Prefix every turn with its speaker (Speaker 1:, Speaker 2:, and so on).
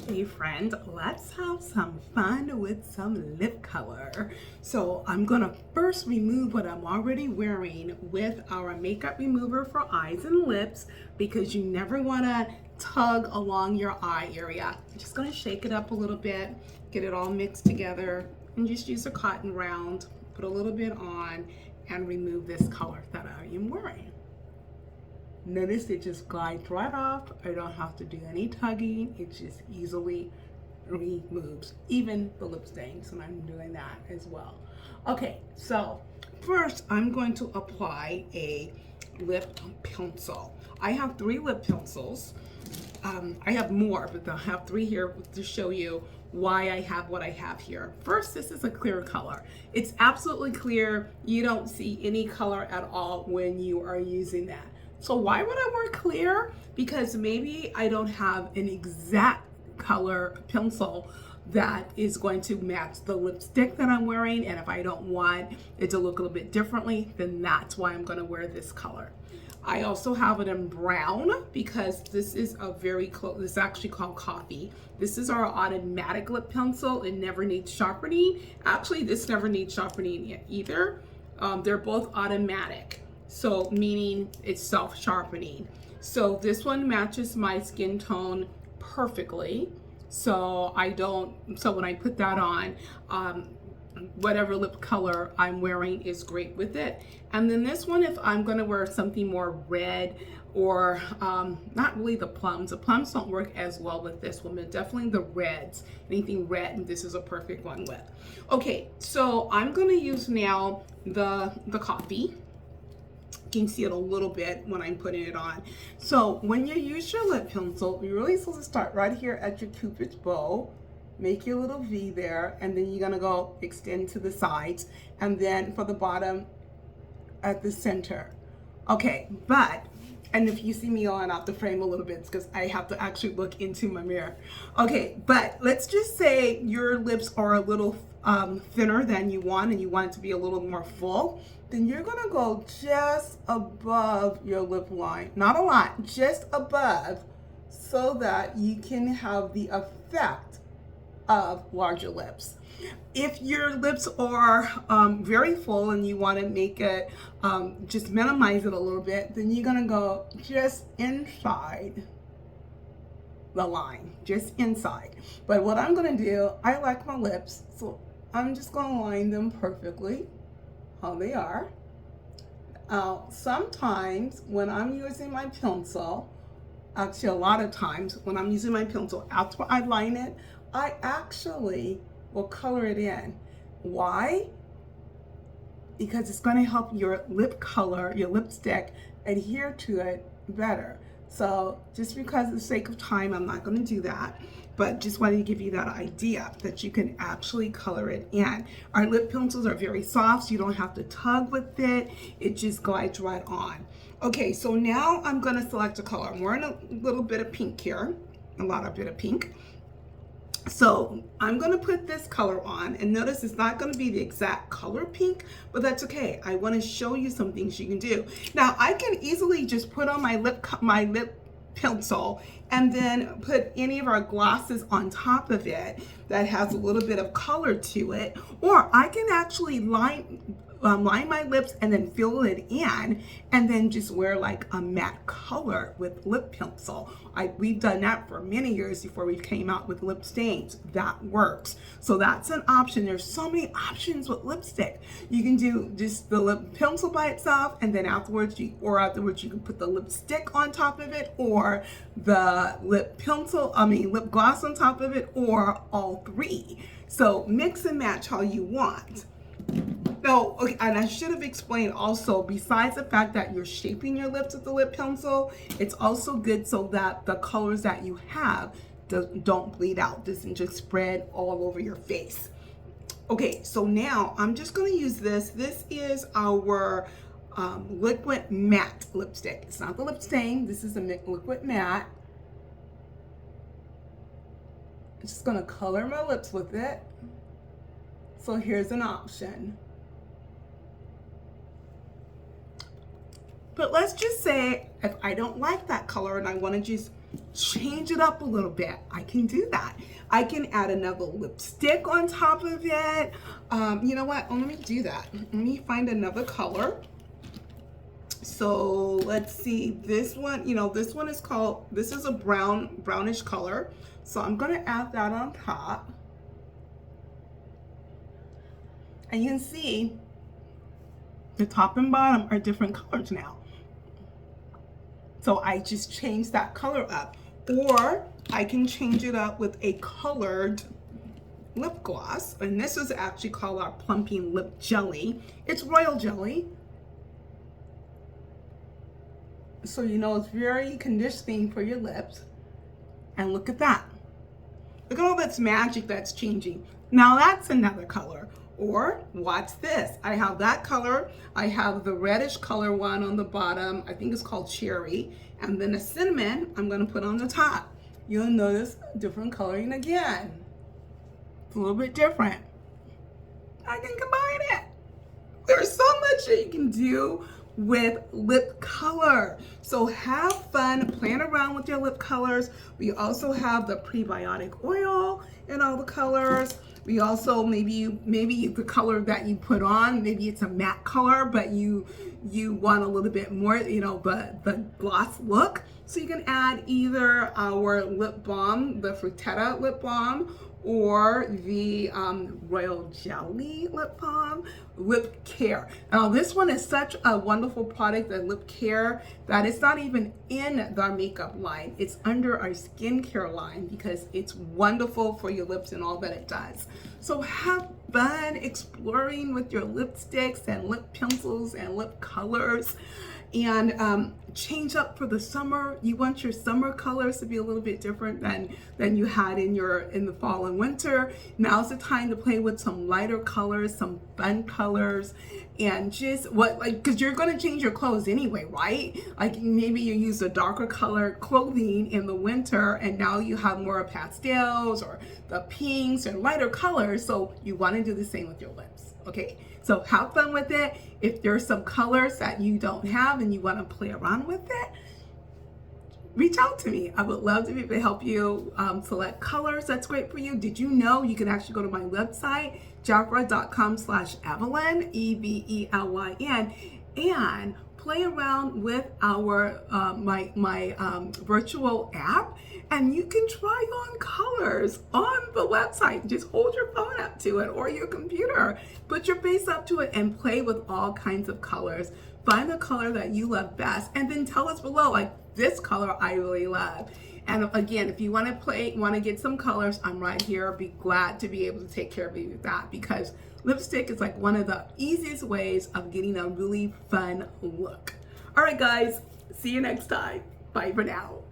Speaker 1: Hey friend, let's have some fun with some lip color. So I'm gonna first remove what I'm already wearing with our makeup remover for eyes and lips because you never wanna tug along your eye area. I'm just gonna shake it up a little bit, get it all mixed together, and just use a cotton round, put a little bit on, and remove this color that I am wearing. Notice it just glides right off. I don't have to do any tugging. It just easily removes, even the lip stains when I'm doing that as well. Okay, so first I'm going to apply a lip pencil. I have 3 lip pencils. I have more, but I have 3 here to show you why I have what I have here. First, this is a clear color. It's absolutely clear. You don't see any color at all when you are using that. So why would I wear clear? Because maybe I don't have an exact color pencil that is going to match the lipstick that I'm wearing, and if I don't want it to look a little bit differently, then that's why I'm going to wear this color. I also have it in brown because this is a very close, this is actually called coffee. This is our automatic lip pencil. It never needs sharpening. Actually, this never needs sharpening either. They're both automatic. So meaning it's self-sharpening. So this one matches my skin tone perfectly. So when I put that on, whatever lip color I'm wearing is great with it. And then this one, if I'm gonna wear something more red or not really the plums don't work as well with this one, but definitely the reds, anything red, this is a perfect one with. Okay, so I'm gonna use now the coffee. You can see it a little bit when I'm putting it on. So when you use your lip pencil, you're really supposed to start right here at your cupid's bow, make your little V there, and then you're gonna go extend to the sides, and then for the bottom at the center. Okay, and if you see me on out the frame a little bit, it's because I have to actually look into my mirror. Okay, but let's just say your lips are a little thinner than you want, and you want it to be a little more full, then you're gonna go just above your lip line. Not a lot, just above, so that you can have the effect of larger lips. If your lips are very full and you want to make it, just minimize it a little bit, then you're gonna go just inside the line, just inside. But what I'm gonna do, I like my lips, so I'm just gonna line them perfectly how they are. Sometimes when I'm using my pencil, actually a lot of times when I'm using my pencil, after I line it, I actually will color it in. Why? Because it's going to help your lip color, your lipstick, adhere to it better. So just because of the sake of time, I'm not going to do that, but just wanted to give you that idea that you can actually color it in. Our lip pencils are very soft, so you don't have to tug with it. It just glides right on. Okay, so now I'm going to select a color. I'm wearing a little bit of pink here, a bit of pink. So I'm going to put this color on, and notice it's not going to be the exact color pink, but that's okay. I want to show you some things you can do. Now I can easily just put on my lip pencil and then put any of our glosses on top of it that has a little bit of color to it, or I can actually line my lips and then fill it in and then just wear like a matte color with lip pencil. We've done that for many years before we came out with lip stains. That works. So that's an option. There's so many options with lipstick. You can do just the lip pencil by itself, and then afterwards you can put the lipstick on top of it, or the lip gloss on top of it, or all 3. So mix and match how you want. No, okay, and I should have explained also, besides the fact that you're shaping your lips with the lip pencil, it's also good so that the colors that you have don't bleed out, doesn't just spread all over your face. Okay, so now I'm just going to use this. This is our liquid matte lipstick. It's not the lip stain. This is a liquid matte. I'm just going to color my lips with it. So here's an option. But let's just say if I don't like that color and I want to just change it up a little bit, I can do that. I can add another lipstick on top of it. You know what? Oh, let me do that. Let me find another color. So let's see, this one, you know, this one is called, this is a brownish color. So I'm gonna add that on top. And you can see the top and bottom are different colors now. So I just changed that color up. Or I can change it up with a colored lip gloss. And this is actually called our Plumping Lip Jelly. It's royal jelly. So you know it's very conditioning for your lips. And look at that. Look at all that's magic that's changing. Now that's another color. Or watch this. I have that color. I have the reddish color one on the bottom. I think it's called cherry. And then a cinnamon I'm going to put on the top. You'll notice different coloring again. It's a little bit different. I can combine it. There's so much that you can do with lip color. So have fun playing around with your lip colors. We also have the prebiotic oil in all the colors. We also, maybe the color that you put on, maybe it's a matte color, but you want a little bit more, you know, the gloss look. So you can add either our lip balm, the Fruttetta lip balm, or the royal jelly lip balm, lip care. Now this one is such a wonderful product, the lip care, that it's not even in the makeup line. It's under our skincare line because it's wonderful for your lips and all that it does. So have fun exploring with your lipsticks and lip pencils and lip colors. And change up for the summer. You want your summer colors to be a little bit different than you had in the fall and winter. Now's the time to play with some lighter colors, some fun colors, and just because you're going to change your clothes anyway, right? Like maybe you use a darker color clothing in the winter and now you have more pastels or the pinks and lighter colors. So you want to do the same with your lips. Okay, so have fun with it. If there's some colors that you don't have and you want to play around with it, reach out to me. I would love to be able to help you select colors that's great for you. Did you know you can actually go to my website, jafra.com/Evelyn, Evelyn, and play around with our my virtual app, and you can try on colors on the website. Just hold your phone up to it or your computer, put your face up to it, and play with all kinds of colors. Find the color that you love best, and then tell us below, like, this color I really love. And again, if you want to get some colors, I'm right here. I'll be glad to be able to take care of you with that, because lipstick is like one of the easiest ways of getting a really fun look. All right, guys, see you next time. Bye for now.